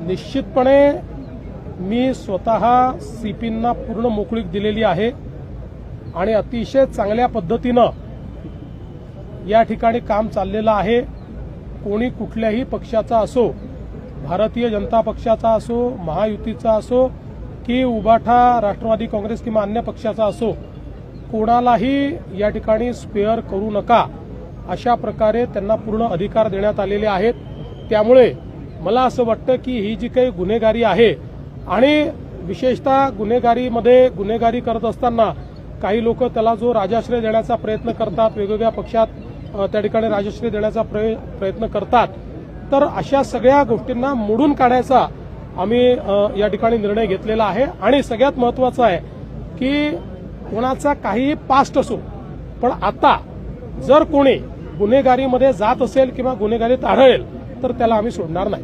निश्चितपणे मी स्वतः सीपींना पूर्ण मोकळीक दिलेली आहे आणि अतिशय चांगल्या पद्धतीनं या ठिकाणी काम चाललेलं आहे। कोणी कुठल्याही पक्षाचा असो, भारतीय जनता पक्षाचा असो, महायुतीचा असो की उबाठा राष्ट्रवादी काँग्रेस किंवा अन्य पक्षाचा असो, कोणालाही या ठिकाणी स्पेअर करू नका अशा प्रकारे त्यांना पूर्ण अधिकार देण्यात आलेले आहेत। त्यामुळे मला असं वाटतं की ही जी काही गुन्हेगारी आहे आणि विशेषतः गुन्हेगारीमध्ये गुन्हेगारी करत असताना काही लोक त्याला जो राजाश्रय देण्याचा प्रयत्न करतात, वेगवेगळ्या पक्षात त्या ठिकाणी राजाश्रय देण्याचा प्रयत्न करतात, तर अशा सगळ्या गोष्टींना मोडून काढायचा आम्ही या ठिकाणी निर्णय घेतलेला आहे। आणि सगळ्यात महत्त्वाचं आहे की कोणाचा काही पास्ट असो, पण आता जर कोणी गुन्हेगारीमध्ये जात असेल किंवा गुन्हेगारीत आढळेल तर त्याला आम्ही सोडणार नाही।